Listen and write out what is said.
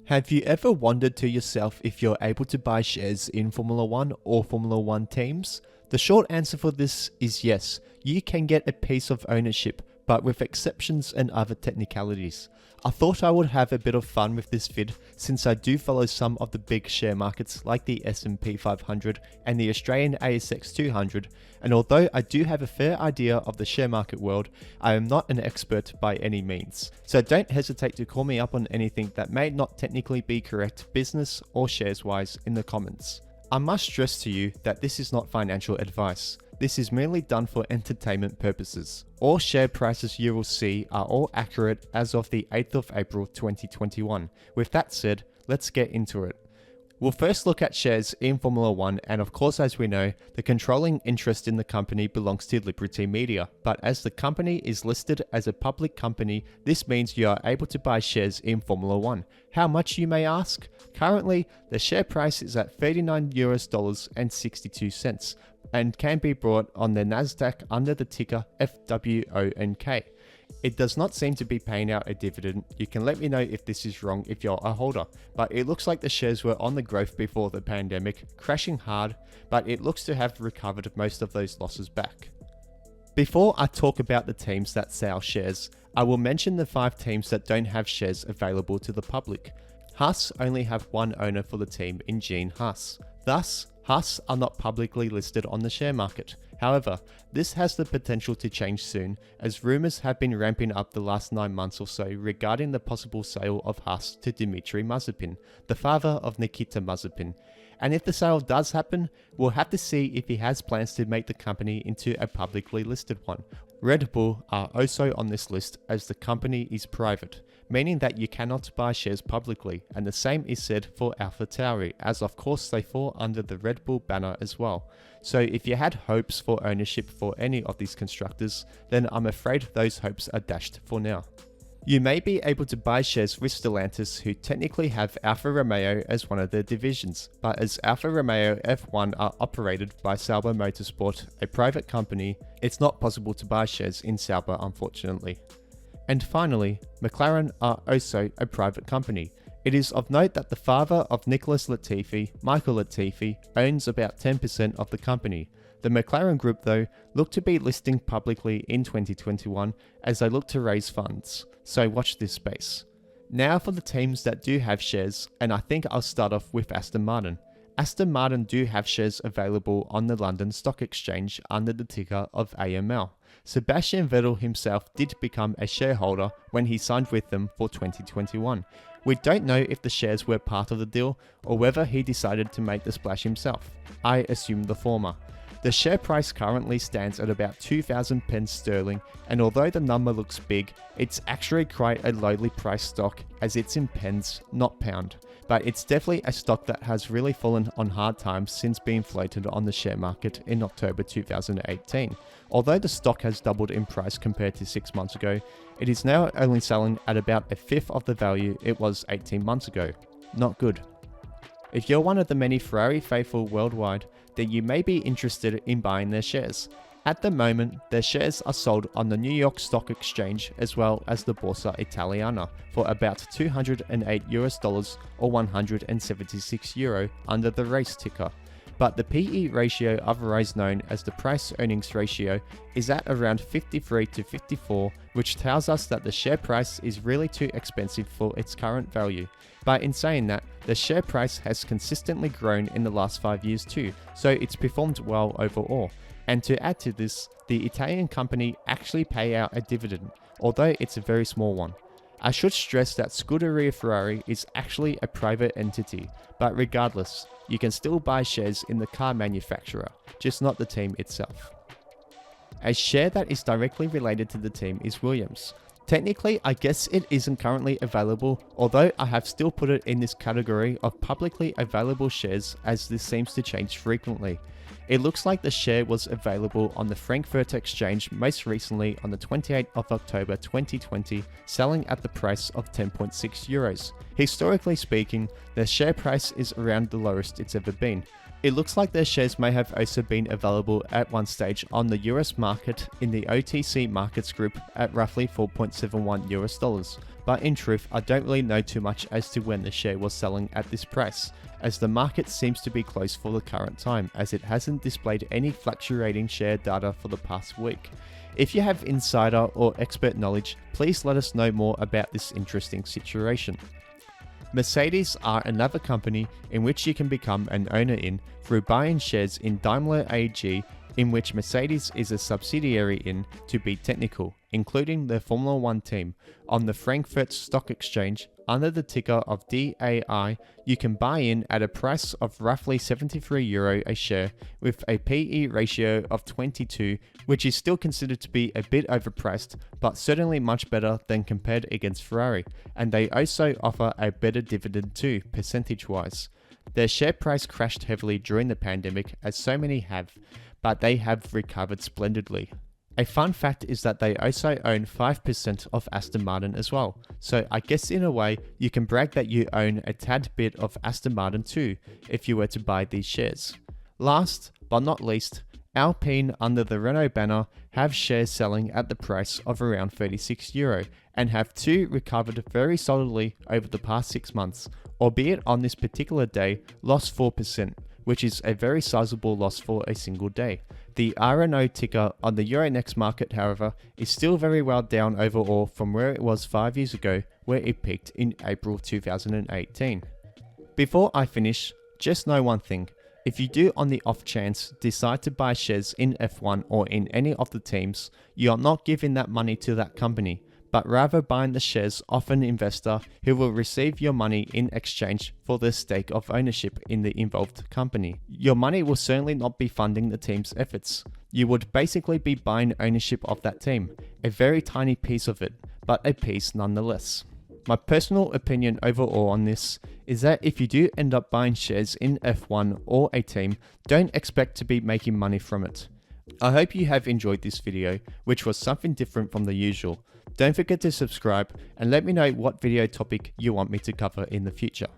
Have you ever wondered to yourself if you're able to buy shares in Formula One or Formula One teams? The short answer for this is yes, you can get a piece of ownership, but with exceptions and other technicalities. I thought I would have a bit of fun with this vid since I do follow some of the big share markets like the S&P 500 and the Australian ASX 200, and although I do have a fair idea of the share market world, I am not an expert by any means. So don't hesitate to call me up on anything that may not technically be correct business or shares wise in the comments. I must stress to you that this is not financial advice. This is merely done for entertainment purposes. All share prices you will see are all accurate as of the 8th of April 2021. With that said, let's get into it. We'll first look at shares in Formula One, and of course, as we know, the controlling interest in the company belongs to Liberty Media, but as the company is listed as a public company, this means you are able to buy shares in Formula One. How much, you may ask? Currently, the share price is at $39.62 and can be bought on the Nasdaq under the ticker FWONK. It does not seem to be paying out a dividend. You can let me know if this is wrong if you're a holder, but it looks like the shares were on the growth before the pandemic, crashing hard, but it looks to have recovered most of those losses back. Before I talk about the teams that sell shares, I will mention the 5 teams that don't have shares available to the public. Haas only have one owner for the team in Gene Haas. Thus, Haas are not publicly listed on the share market. However, this has the potential to change soon, as rumours have been ramping up the last 9 months or so regarding the possible sale of Haas to Dmitry Mazepin, the father of Nikita Mazepin. And if the sale does happen, we'll have to see if he has plans to make the company into a publicly listed one. Red Bull are also on this list as the company is private, meaning that you cannot buy shares publicly, and the same is said for AlphaTauri, as of course they fall under the Red Bull banner as well. So if you had hopes for ownership for any of these constructors, then I'm afraid those hopes are dashed for now. You may be able to buy shares with Stellantis, who technically have Alfa Romeo as one of their divisions, but as Alfa Romeo F1 are operated by Sauber Motorsport, a private company, it's not possible to buy shares in Sauber, unfortunately. And finally, McLaren are also a private company. It is of note that the father of Nicholas Latifi, Michael Latifi, owns about 10% of the company. The McLaren Group, though, look to be listing publicly in 2021 as they look to raise funds, so watch this space. Now for the teams that do have shares, and I think I'll start off with Aston Martin. Aston Martin do have shares available on the London Stock Exchange under the ticker of AML. Sebastian Vettel himself did become a shareholder when he signed with them for 2021. We don't know if the shares were part of the deal or whether he decided to make the splash himself. I assume the former. The share price currently stands at about 2,000 pence sterling, and although the number looks big, it's actually quite a lowly priced stock as it's in pence, not pound. But it's definitely a stock that has really fallen on hard times since being floated on the share market in October 2018. Although the stock has doubled in price compared to 6 months ago, it is now only selling at about a fifth of the value it was 18 months ago. Not good. If you're one of the many Ferrari faithful worldwide, then you may be interested in buying their shares. At the moment, their shares are sold on the New York Stock Exchange as well as the Borsa Italiana for about $208 or 176 euro under the race ticker. But the PE ratio, otherwise known as the price earnings ratio, is at around 53 to 54, which tells us that the share price is really too expensive for its current value. But in saying that, the share price has consistently grown in the last 5 years too, so it's performed well overall. And to add to this, the Italian company actually pay out a dividend, although it's a very small one. I should stress that Scuderia Ferrari is actually a private entity, but regardless, you can still buy shares in the car manufacturer, just not the team itself. A share that is directly related to the team is Williams. Technically, I guess it isn't currently available, although I have still put it in this category of publicly available shares as this seems to change frequently. It looks like the share was available on the Frankfurt Exchange most recently on the 28th of October 2020, selling at the price of 10.6 euros. Historically speaking, the share price is around the lowest it's ever been. It looks like their shares may have also been available at one stage on the US market in the OTC markets group at roughly 4.71 US dollars, but in truth I don't really know too much as to when the share was selling at this price, as the market seems to be closed for the current time as it hasn't displayed any fluctuating share data for the past week. If you have insider or expert knowledge, please let us know more about this interesting situation. Mercedes are another company in which you can become an owner in through buying shares in Daimler AG, in which Mercedes is a subsidiary in, to be technical, including the Formula 1 team, on the Frankfurt Stock Exchange under the ticker of DAI. You can buy in at a price of roughly €73 a share with a PE ratio of 22, which is still considered to be a bit overpriced, but certainly much better than compared against Ferrari, and they also offer a better dividend too, percentage-wise. Their share price crashed heavily during the pandemic, as so many have, but they have recovered splendidly. A fun fact is that they also own 5% of Aston Martin as well, so I guess in a way you can brag that you own a tad bit of Aston Martin too, if you were to buy these shares. Last but not least, Alpine under the Renault banner have shares selling at the price of around €36 and have too recovered very solidly over the past 6 months, albeit on this particular day lost 4%, which is a very sizable loss for a single day. The RNO ticker on the Euronext market, however, is still very well down overall from where it was 5 years ago, where it peaked in April 2018. Before I finish, just know one thing. If you do on the off chance decide to buy shares in F1 or in any of the teams, you are not giving that money to that company, but rather buying the shares of an investor who will receive your money in exchange for the stake of ownership in the involved company. Your money will certainly not be funding the team's efforts. You would basically be buying ownership of that team, a very tiny piece of it, but a piece nonetheless. My personal opinion overall on this is that if you do end up buying shares in F1 or a team, don't expect to be making money from it. I hope you have enjoyed this video, which was something different from the usual. Don't forget to subscribe and let me know what video topic you want me to cover in the future.